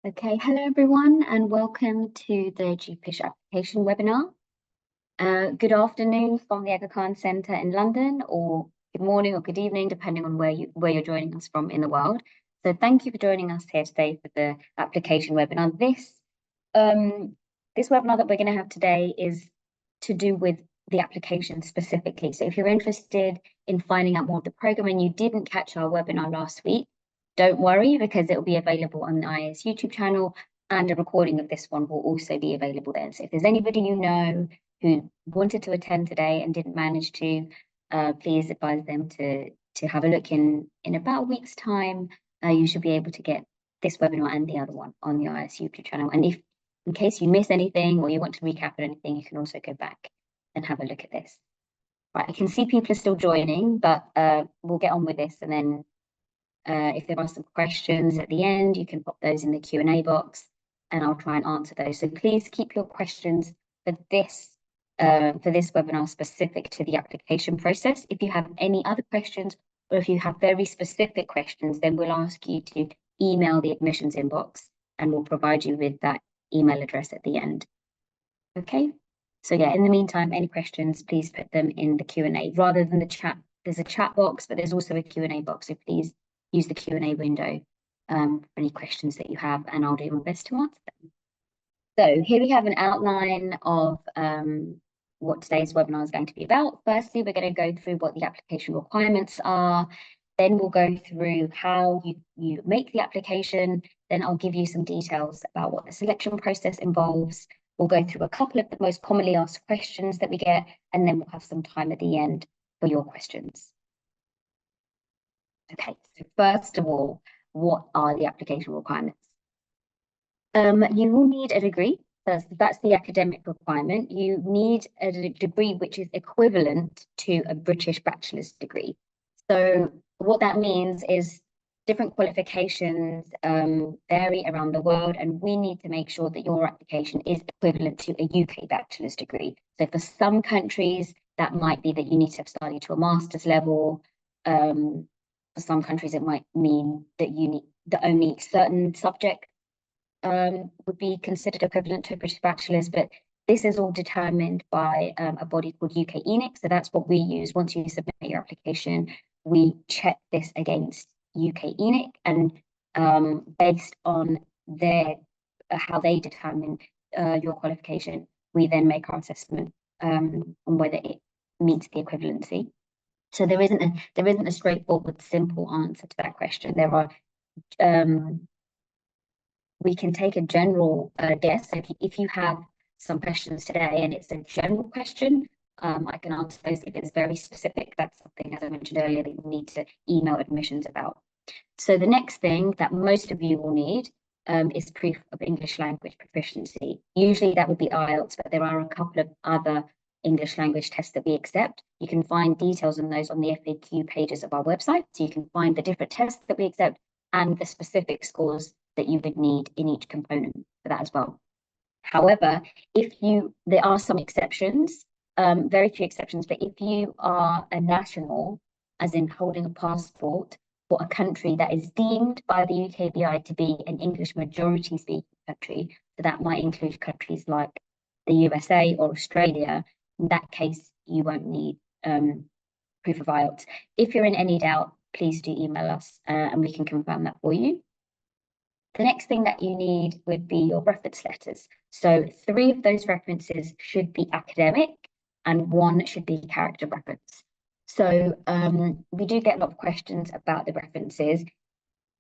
Okay, hello everyone and welcome to the GPISH application webinar. Good afternoon from the Aga Khan Centre in London, or good morning or good evening, depending on where you're joining us from in the world. So thank you for joining us here today for the application webinar. This webinar that we're going to have today is to do with the application specifically. So if you're interested in finding out more of the program and you didn't catch our webinar last week, don't worry, because it will be available on the IS YouTube channel, and a recording of this one will also be available there. So if there's anybody you know who wanted to attend today and didn't manage to, please advise them to have a look in about a week's time. You should be able to get this webinar and the other one on the IS YouTube channel. And if in case you miss anything or you want to recap on anything, you can also go back and have a look at this. Right, I can see people are still joining, but we'll get on with this, and then if there are some questions at the end, you can pop those in the Q&A box and I'll try and answer those. So please keep your questions for this webinar specific to the application process. If you have any other questions, or if you have very specific questions, then we'll ask you to email the admissions inbox and we'll provide you with that email address at the end. Okay, so yeah, in the meantime, any questions, please put them in the Q&A rather than the chat. There's a chat box, but there's also a Q&A box, so please use the Q&A window for any questions that you have, and I'll do my best to answer them. So here we have an outline of what today's webinar is going to be about. Firstly, we're going to go through what the application requirements are. Then we'll go through how you make the application. Then I'll give you some details about what the selection process involves. We'll go through a couple of the most commonly asked questions that we get, and then we'll have some time at the end for your questions. Okay, so first of all, what are the application requirements? You will need a degree. That's the academic requirement. You need a degree which is equivalent to a British bachelor's degree. So what that means is different qualifications vary around the world, and we need to make sure that your application is equivalent to a UK bachelor's degree. So for some countries, that might be that you need to have studied to a master's level. For some countries, it might mean that you need that only certain subject would be considered equivalent to a British bachelor's, but this is all determined by a body called UK-ENIC. So that's what we use. Once you submit your application, we check this against UK-ENIC, and based on their how they determine your qualification, we then make our assessment on whether it meets the equivalency. So there isn't a straightforward, simple answer to that question. There are we can take a general guess. So if you have some questions today and it's a general question, I can answer those. If it's very specific, that's something, as I mentioned earlier, that you need to email admissions about. So the next thing that most of you will need is proof of English language proficiency. Usually that would be IELTS, but there are a couple of other English language tests that we accept. You can find details on those on the FAQ pages of our website. So you can find the different tests that we accept and the specific scores that you would need in each component for that as well. However, there are some exceptions, very few exceptions, but if you are a national, as in holding a passport for a country that is deemed by the UKBI to be an English majority speaking country, so that might include countries like the USA or Australia, in that case, you won't need proof of IELTS. If you're in any doubt, please do email us and we can confirm that for you. The next thing that you need would be your reference letters. So 3 of those references should be academic and 1 should be character reference. So we do get a lot of questions about the references.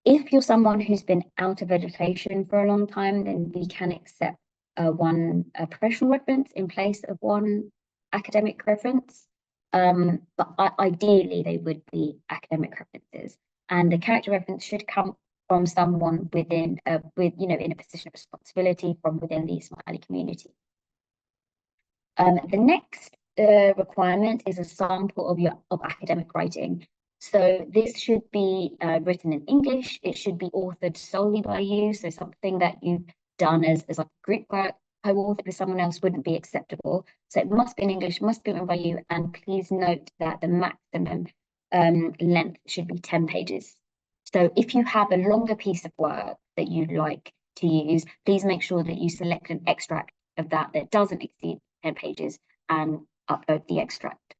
If you're someone who's been out of education for a long time, then we can accept one professional reference in place of 1 academic reference. But ideally, they would be academic references. And the character reference should come from someone within, in a position of responsibility from within the Somali community. The next requirement is a sample of academic writing. So this should be written in English. It should be authored solely by you. So something that you've done as like group work, co-authored with someone else wouldn't be acceptable. So it must be in English, must be written by you. And please note that the maximum length should be 10 pages. So if you have a longer piece of work that you'd like to use, please make sure that you select an extract of that doesn't exceed 10 pages and upload the extract.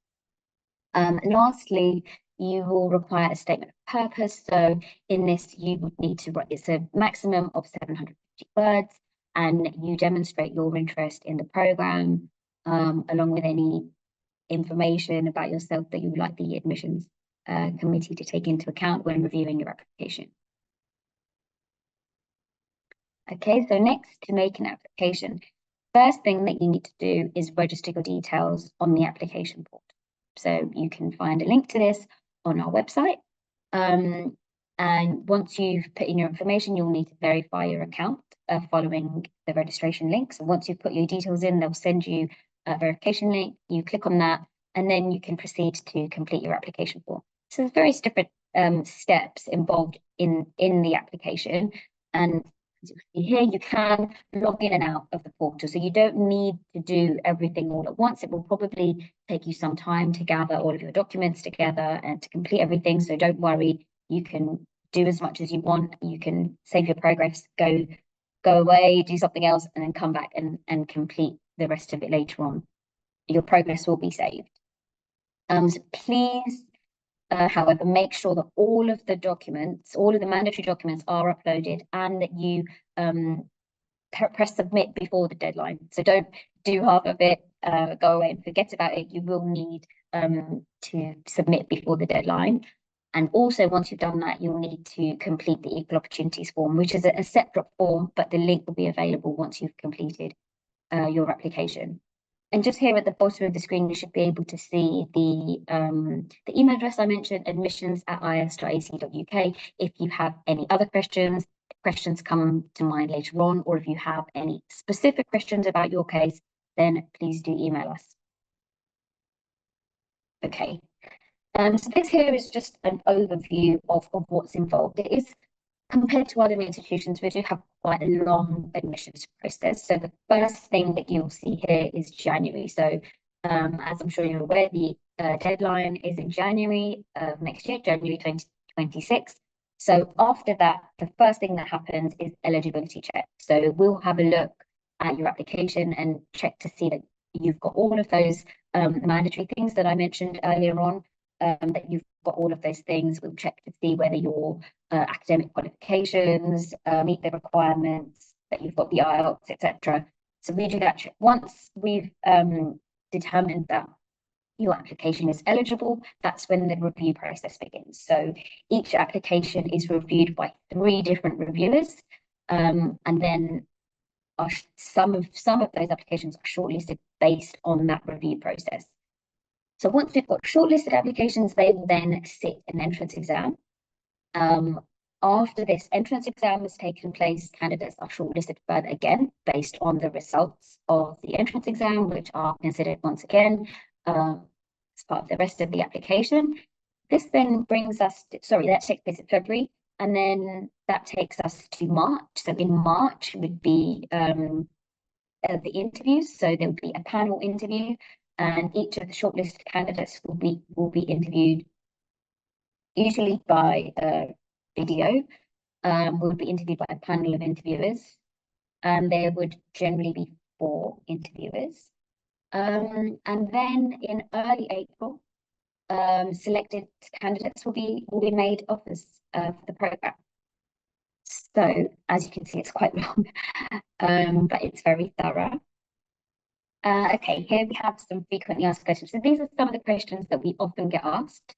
Lastly, you will require a statement of purpose. So in this, you would need to write, it's a maximum of 750 words, and you demonstrate your interest in the program, along with any information about yourself that you would like the admissions committee to take into account when reviewing your application. Okay, so next, to make an application, first thing that you need to do is register your details on the application portal. So you can find a link to this on our website. And once you've put in your information, you'll need to verify your account following the registration link. So once you've put your details in, they'll send you a verification link. You click on that, and then you can proceed to complete your application form. So there's various different steps involved in the application. And as you can see here, you can log in and out of the portal. So you don't need to do everything all at once. It will probably take you some time to gather all of your documents together and to complete everything. So don't worry, you can do as much as you want. You can save your progress, go away, do something else, and then come back and complete the rest of it later on. Your progress will be saved. So please, however, make sure that all of the documents, all of the mandatory documents are uploaded, and that you press submit before the deadline. So don't do half of it, go away and forget about it. You will need to submit before the deadline. And also, once you've done that, you'll need to complete the Equal Opportunities form, which is a separate form, but the link will be available once you've completed your application. And just here at the bottom of the screen, you should be able to see the email address I mentioned, admissions@is.ac.uk. If you have any other questions come to mind later on, or if you have any specific questions about your case, then please do email us. Okay. So this here is just an overview of what's involved. It is, compared to other institutions, we do have quite a long admissions process. So the first thing that you'll see here is January. So as I'm sure you're aware, the deadline is in January of next year, January 2026. So after that, the first thing that happens is eligibility check. So we'll have a look at your application and check to see that you've got all of those mandatory things that I mentioned earlier on, that you've got all of those things. We'll check to see whether your academic qualifications meet the requirements, that you've got the IELTS, etc. So we do that check. Once we've determined that your application is eligible, that's when the review process begins. So each application is reviewed by 3 different reviewers, and then some of those applications are shortlisted based on that review process. So once we've got shortlisted applications, they will then sit an entrance exam. After this entrance exam has taken place, candidates are shortlisted further again based on the results of the entrance exam, which are considered once again as part of the rest of the application. This then brings us to, sorry, that takes place in February, and then that takes us to March. So in March would be the interviews. So there would be a panel interview, and each of the shortlisted candidates will be interviewed, usually by video. Will be interviewed by a panel of interviewers, and there would generally be 4 interviewers. And then in early April, selected candidates will be made offers for the program. So as you can see, it's quite long, but it's very thorough. Okay, here we have some frequently asked questions. So these are some of the questions that we often get asked.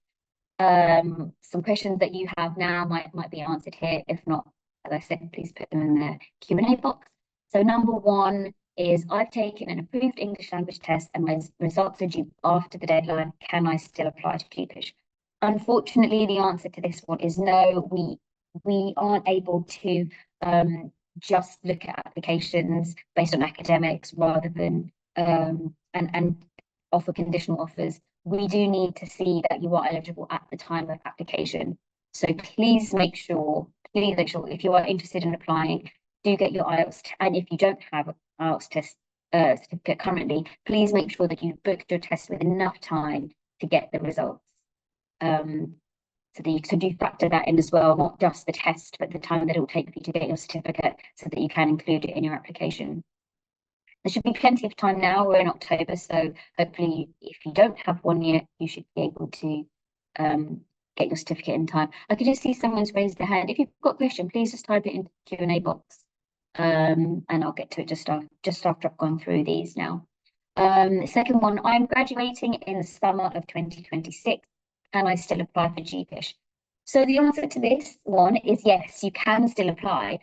Some questions that you have now might be answered here. If not, as I said, please put them in the Q&A box. So number 1 is, I've taken an approved English language test and my results are due after the deadline. Can I still apply to GPISH? Unfortunately, the answer to this one is no. We aren't able to just look at applications based on academics rather than and offer conditional offers. We do need to see that you are eligible at the time of application. So please make sure if you are interested in applying, do get your IELTS, and if you don't have an IELTS test certificate currently, please make sure that you've booked your test with enough time to get the results. So so that you could do factor that in as well, not just the test, but the time that it will take for you to get your certificate so that you can include it in your application. There should be plenty of time now. We're in October, so hopefully if you don't have one yet, you should be able to get your certificate in time. I could just see someone's raised their hand. If you've got a question, please just type it into the Q&A box, and I'll get to it just after I've gone through these now. Second one, I'm graduating in the summer of 2026. Can I still apply for GPISH? So the answer to this one is yes, you can still apply.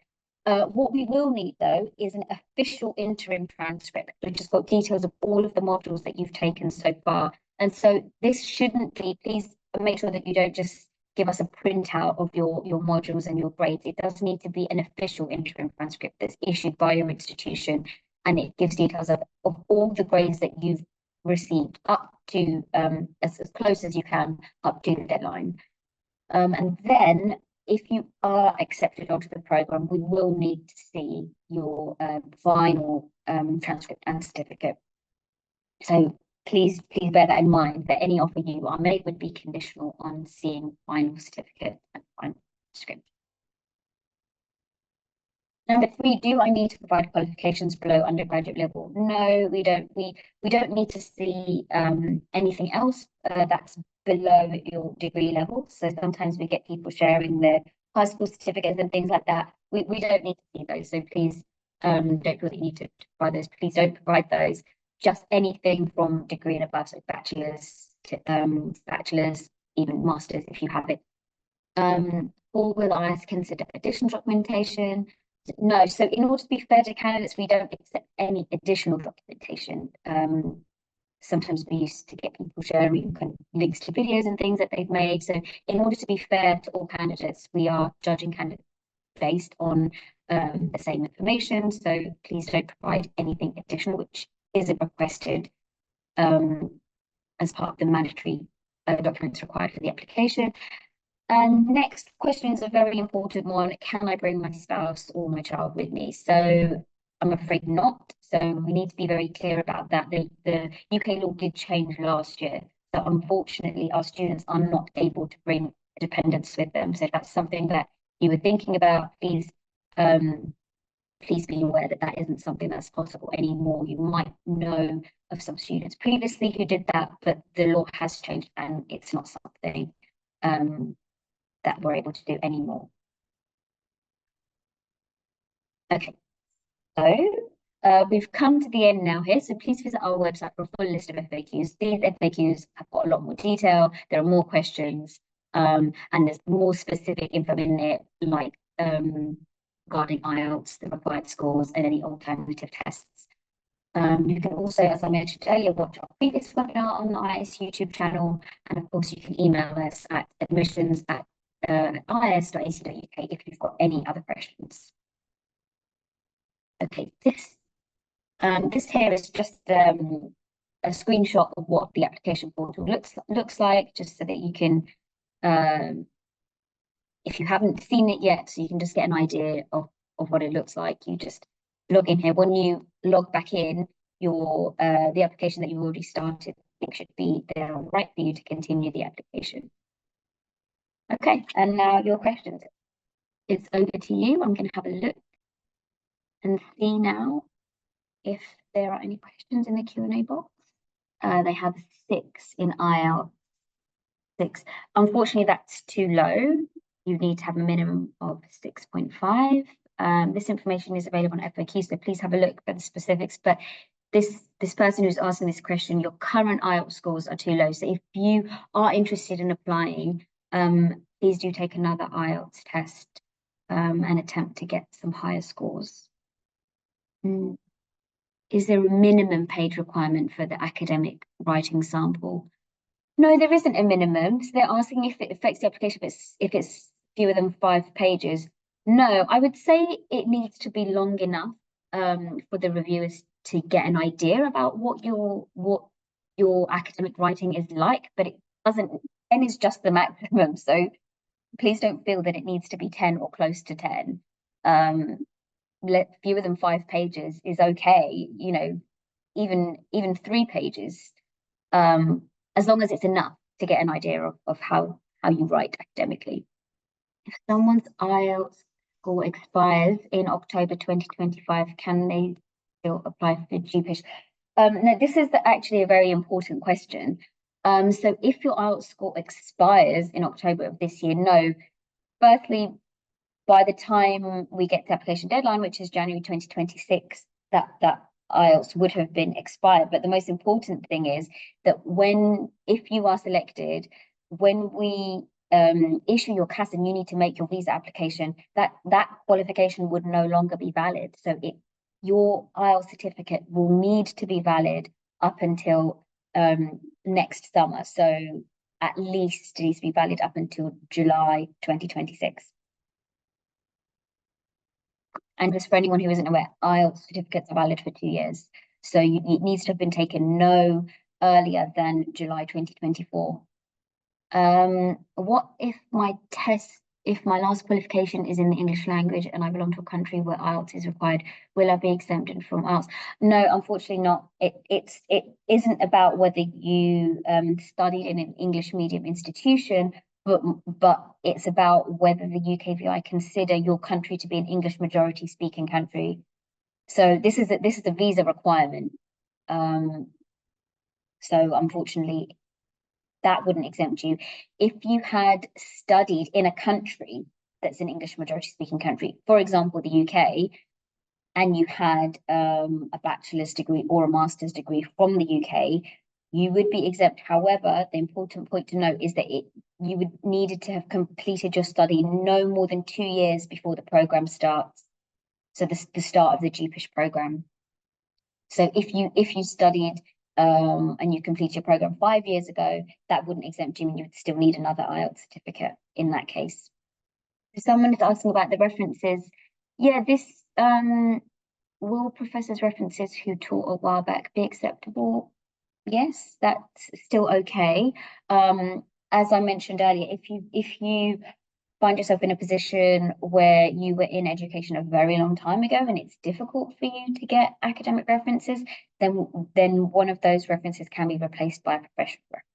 What we will need, though, is an official interim transcript, which has got details of all of the modules that you've taken so far. And so this shouldn't be, please make sure that you don't just give us a printout of your modules and your grades. It does need to be an official interim transcript that's issued by your institution, and it gives details of all the grades that you've received up to, as close as you can, up to the deadline. And then if you are accepted onto the program, we will need to see your final transcript and certificate. So please bear that in mind, that any offer you are made would be conditional on seeing final certificate and final transcript. Number 3, do I need to provide qualifications below undergraduate level? No, we don't. We don't need to see anything else that's below your degree level. So sometimes we get people sharing their high school certificates and things like that. We don't need to see those. So please don't feel that you need to provide those. Please don't provide those. Just anything from degree and above, so bachelor's, even master's if you have it. Or will I consider additional documentation? No. So in order to be fair to candidates, we don't accept any additional documentation. Sometimes we used to get people sharing kind of links to videos and things that they've made. So in order to be fair to all candidates, we are judging candidates based on the same information. So please don't provide anything additional which isn't requested as part of the mandatory documents required for the application. And next question is a very important one. Can I bring my spouse or my child with me? So I'm afraid not. So we need to be very clear about that. The UK law did change last year. So unfortunately, our students are not able to bring dependents with them. So if that's something that you were thinking about, please be aware that that isn't something that's possible anymore. You might know of some students previously who did that, but the law has changed and it's not something that we're able to do anymore. Okay, so we've come to the end now here, so please visit our website for a full list of FAQs. These FAQs have got a lot more detail, there are more questions, and there's more specific info in there, like regarding IELTS, the required scores, and any alternative tests. You can also, as I mentioned earlier, watch our previous webinar on the IS YouTube channel, and of course you can email us at admissions@is.ac.uk if you've got any other questions. Okay, this here is just a screenshot of what the application portal looks like, just so that you can, if you haven't seen it yet, so you can just get an idea of what it looks like. You just log in here. When you log back in, your the application that you've already started, it should be there on the right for you to continue the application. Okay, and now your questions. It's over to you. I'm going to have a look and see now if there are any questions in the Q&A box. They have 6 in IELTS 6. Unfortunately, that's too low. You need to have a minimum of 6.5. This information is available on FAQ, so please have a look at the specifics. But this person who's asking this question, your current IELTS scores are too low. So if you are interested in applying, please do take another IELTS test and attempt to get some higher scores. Is there a minimum page requirement for the academic writing sample? No, there isn't a minimum. So they're asking if it affects the application if it's fewer than 5 pages. No, I would say it needs to be long enough for the reviewers to get an idea about what your academic writing is like, but it doesn't. 10 is just the maximum. So please don't feel that it needs to be 10 or close to 10. Fewer than 5 pages is okay. You know, even 3 pages, as long as it's enough to get an idea of how how you write academically. If someone's IELTS score expires in October 2025, can they still apply for GPISH? No, this is actually a very important question. So if your IELTS score expires in October of this year, no. Firstly, by the time we get to the application deadline, which is January 2026, that IELTS would have been expired. But the most important thing is that if you are selected, when we issue your CAS and you need to make your visa application, that qualification would no longer be valid. So your IELTS certificate will need to be valid up until next summer. So at least it needs to be valid up until July 2026. And just for anyone who isn't aware, IELTS certificates are valid for 2 years. So it needs to have been taken no earlier than July 2024. What if my last qualification is in the English language and I belong to a country where IELTS is required, will I be exempted from IELTS? No, unfortunately not. It isn't about whether you studied in an English medium institution, but it's about whether the UKVI consider your country to be an English majority speaking country. So this is a visa requirement. So unfortunately, that wouldn't exempt you. If you had studied in a country that's an English majority speaking country, for example, the UK, and you had a bachelor's degree or a master's degree from the UK, you would be exempt. However, the important point to note is that you would needed to have completed your study no more than 2 years before the program starts. So the start of the GPISH program. So if you studied and you completed your program 5 years ago, that wouldn't exempt you, and you would still need another IELTS certificate in that case. Someone is asking about the references. Yeah, this will professors' references who taught a while back be acceptable? Yes, that's still okay. As I mentioned earlier, if you find yourself in a position where you were in education a very long time ago and it's difficult for you to get academic references, then one of those references can be replaced by a professional reference.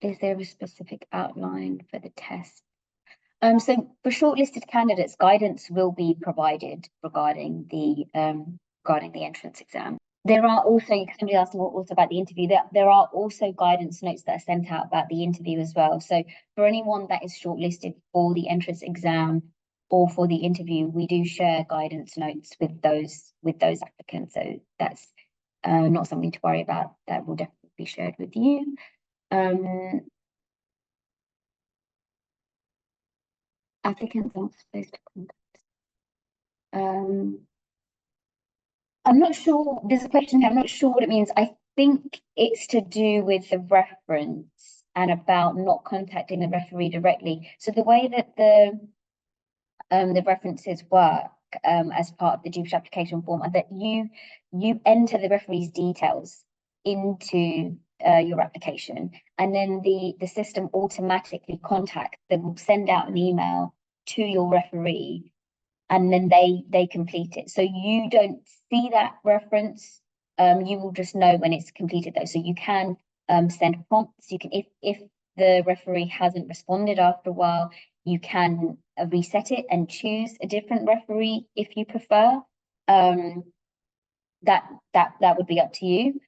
Is there a specific outline for the test? So for shortlisted candidates, guidance will be provided regarding the entrance exam. There are also, somebody asked also about the interview, there are also guidance notes that are sent out about the interview as well. So for anyone that is shortlisted for the entrance exam or for the interview, we do share guidance notes with those applicants. So that's not something to worry about. That will definitely be shared with you. Applicants aren't supposed to contact. I'm not sure, there's a question here, I'm not sure what it means. I think it's to do with the reference and about not contacting the referee directly. So the way that the references work as part of the GPISH application form are that you enter the referee's details into your application, and then the system automatically contacts them, will send out an email to your referee, and then they complete it. So you don't see that reference. You will just know when it's completed though. So you can send prompts. You can, if the referee hasn't responded after a while, you can reset it and choose a different referee if you prefer. That would be up to you.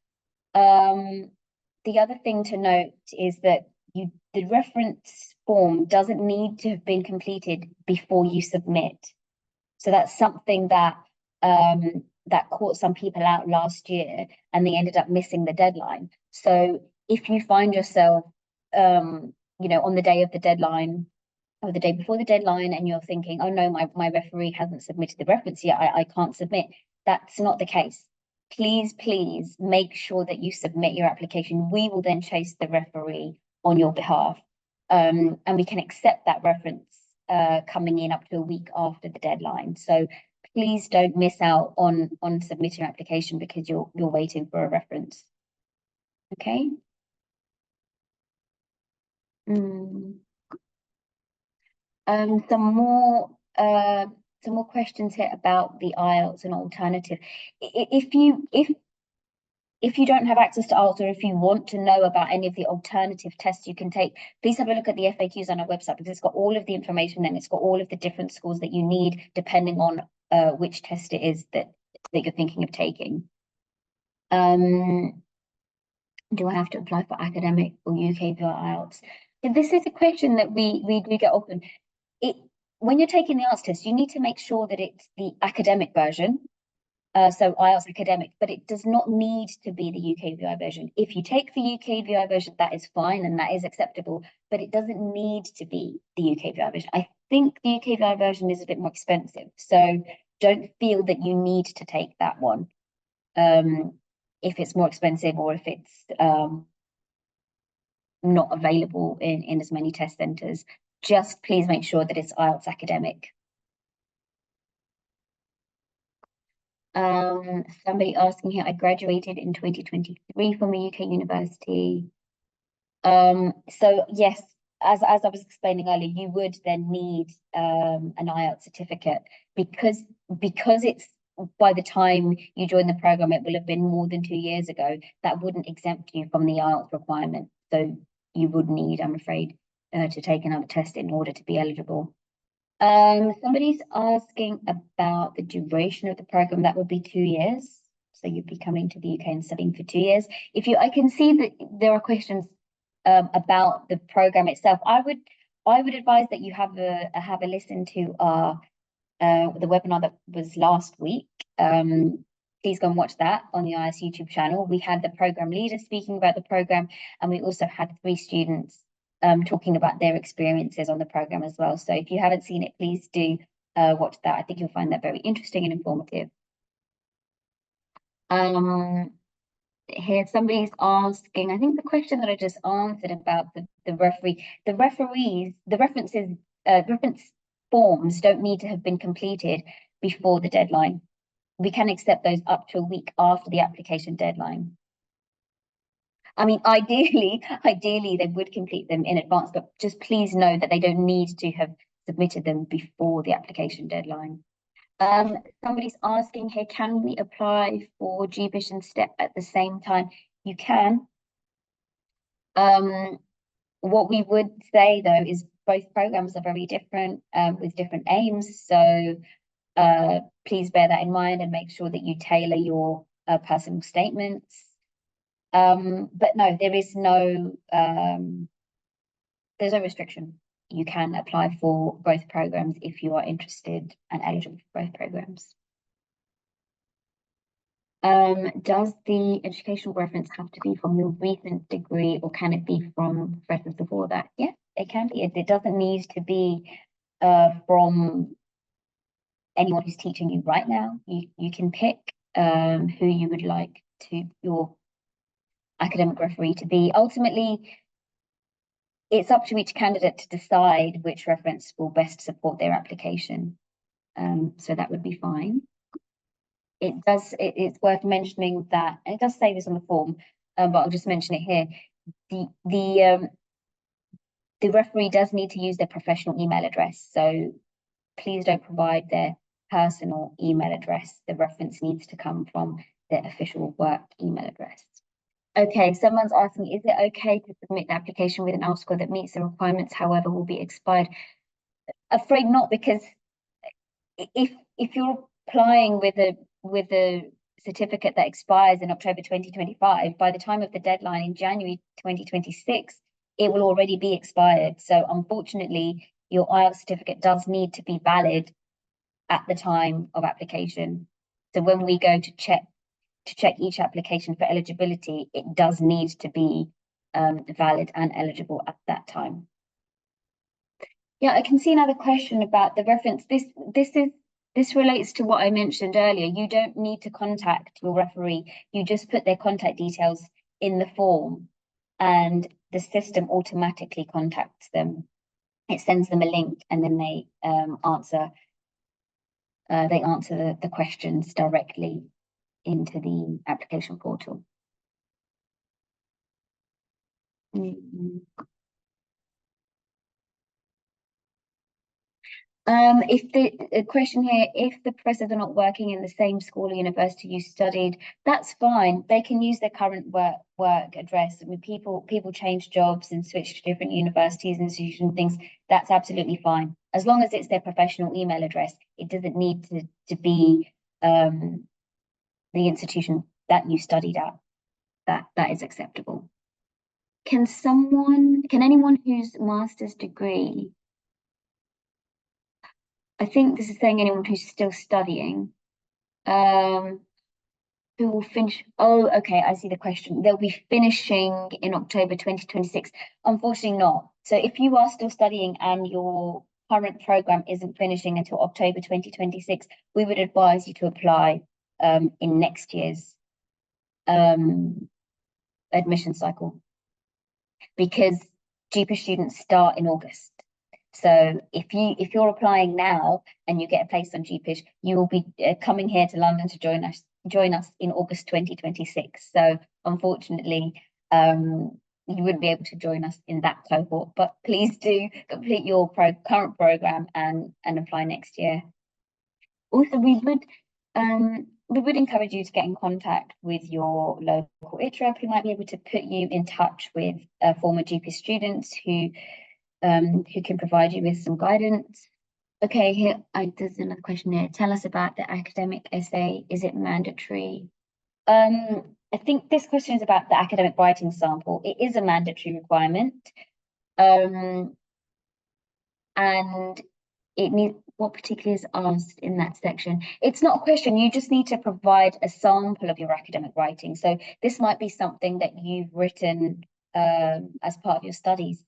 The other thing to note is that the reference form doesn't need to have been completed before you submit. So that's something that that caught some people out last year, and they ended up missing the deadline. So if you find yourself, on the day of the deadline or the day before the deadline, and you're thinking, oh no, my referee hasn't submitted the reference yet, I can't submit. That's not the case. Please make sure that you submit your application. We will then chase the referee on your behalf, and we can accept that reference coming in up to a week after the deadline. So please don't miss out on submitting your application because you're waiting for a reference. Okay. Some more questions here about the IELTS and alternative. If if you don't have access to IELTS, or if you want to know about any of the alternative tests you can take, please have a look at the FAQs on our website, because it's got all of the information and it's got all of the different scores that you need depending on which test it is that you're thinking of taking. Do I have to apply for academic or UKVI IELTS? This is a question that we do get often. When you're taking the IELTS test, you need to make sure that it's the academic version, so IELTS academic, but it does not need to be the UKVI version. If you take the UKVI version, that is fine and that is acceptable, but it doesn't need to be the UKVI version. I think the UKVI version is a bit more expensive, so don't feel that you need to take that one if it's more expensive, or if it's not available in as many test centres. Just please make sure that it's IELTS academic. Somebody asking here, I graduated in 2023 from a UK university. So yes, as I was explaining earlier, you would then need an IELTS certificate, because it's, by the time you join the program, it will have been more than 2 years ago. That wouldn't exempt you from the IELTS requirement. So you would need, I'm afraid, to take another test in order to be eligible. Somebody's asking about the duration of the program. That would be 2 years. So you'd be coming to the UK and studying for 2 years. I can see that there are questions about the program itself. I would advise that you have a listen to our the webinar that was last week. Please go and watch that on the IS YouTube channel. We had the program leader speaking about the program, and we also had 3 students talking about their experiences on the program as well. So if you haven't seen it, please do watch that. I think you'll find that very interesting and informative. Here somebody's asking, I think the question that I just answered about the reference forms don't need to have been completed before the deadline. We can accept those up to a week after the application deadline. I mean, ideally they would complete them in advance, but just please know that they don't need to have submitted them before the application deadline. Somebody's asking here, can we apply for GPISH and STEP at the same time? You can. What we would say though is both programs are very different with different aims. So please bear that in mind and make sure that you tailor your personal statements. But no, there's no restriction. You can apply for both programs if you are interested and eligible for both programs. Does the educational reference have to be from your recent degree, or can it be from professors before that? Yeah, it can be. It doesn't need to be from anyone who's teaching you right now. You can pick who you would like your academic referee to be. Ultimately, it's up to each candidate to decide which reference will best support their application. So that would be fine. It's worth mentioning that, and it does say this on the form, but I'll just mention it here. The referee does need to use their professional email address. So please don't provide their personal email address. The reference needs to come from their official work email address. Okay, someone's asking, is it okay to submit the application with an IELTS score that meets the requirements, however, will be expired? Afraid not, because if you're applying with a certificate that expires in October 2025, by the time of the deadline in January 2026, it will already be expired. So unfortunately, your IELTS certificate does need to be valid at the time of application. So when we go to check each application for eligibility, it does need to be valid and eligible at that time. Yeah, I can see another question about the reference. This relates to what I mentioned earlier. You don't need to contact your referee. You just put their contact details in the form, and the system automatically contacts them. It sends them a link, and then they answer the questions directly into the application portal. If the question here, if the professors are not working in the same school or university you studied, that's fine. They can use their current work address. I mean, people change jobs and switch to different universities, institutions, and things. That's absolutely fine. As long as it's their professional email address, it doesn't need to be the institution that you studied at. That is acceptable. Can anyone whose master's degree, I think this is saying anyone who's still studying, who will finish, oh, okay, I see the question. They'll be finishing in October 2026. Unfortunately not. So if you are still studying and your current program isn't finishing until October 2026, we would advise you to apply in next year's admission cycle, because GPISH students start in August. So if you're applying now and you get a place on GPISH, you will be coming here to London to join us in August 2026. So unfortunately, you wouldn't be able to join us in that cohort. But please do complete your current program and apply next year. Also, we would encourage you to get in contact with your local ITREP, who might be able to put you in touch with former GP students who can provide you with some guidance. Okay, here there's another question here. Tell us about the academic essay. Is it mandatory? I think this question is about the academic writing sample. It is a mandatory requirement. And it needs, what particularly is asked in that section. It's not a question, you just need to provide a sample of your academic writing. So this might be something that you've written as part of your studies.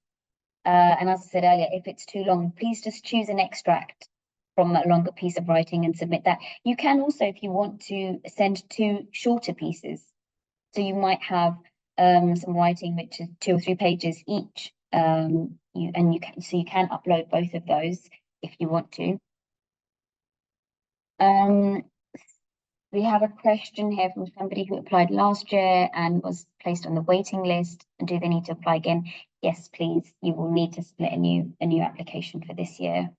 And as I said earlier, if it's too long, please just choose an extract from a longer piece of writing and submit that. You can also, if you want to, send 2 shorter pieces. So you might have some writing which is 2 or 3 pages each. You can upload both of those if you want to. We have a question here from somebody who applied last year and was placed on the waiting list. Do they need to apply again? Yes, please. You will need to submit a new application for this year.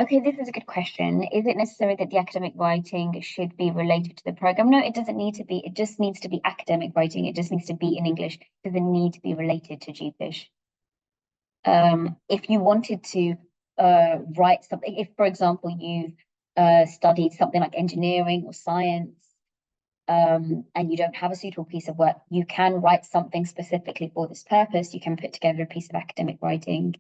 Okay, this is a good question. Is it necessary that the academic writing should be related to the program? No, it doesn't need to be. It just needs to be academic writing. It just needs to be in English. It doesn't need to be related to GPISH. If you wanted to write something, if, for example, you've studied something like engineering or science, and you don't have a suitable piece of work, you can write something specifically for this purpose. You can put together a piece of academic writing,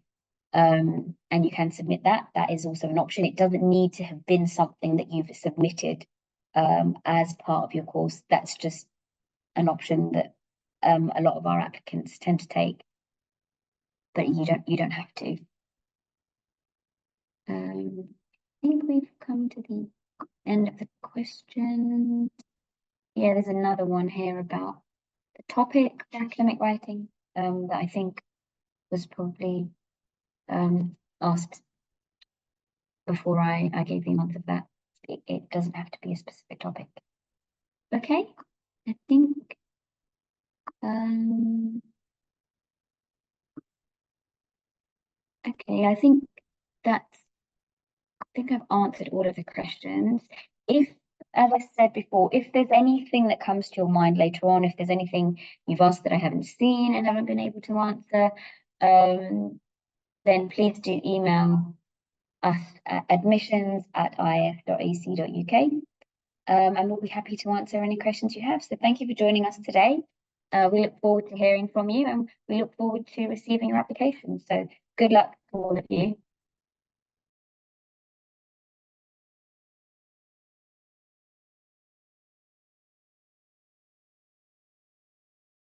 and you can submit that. That is also an option. It doesn't need to have been something that you've submitted as part of your course. That's just an option that a lot of our applicants tend to take, but you don't have to. I think we've come to the end of the questions. Yeah, there's another one here about the topic of academic writing that I think was probably asked before I gave the answer to that. It doesn't have to be a specific topic. Okay, I think okay, I think I've answered all of the questions. If, as I said before, if there's anything that comes to your mind later on, if there's anything you've asked that I haven't seen and haven't been able to answer, then please do email us at admissions@if.ac.uk, and we'll be happy to answer any questions you have. So thank you for joining us today. We look forward to hearing from you, and we look forward to receiving your application. So good luck to all of you.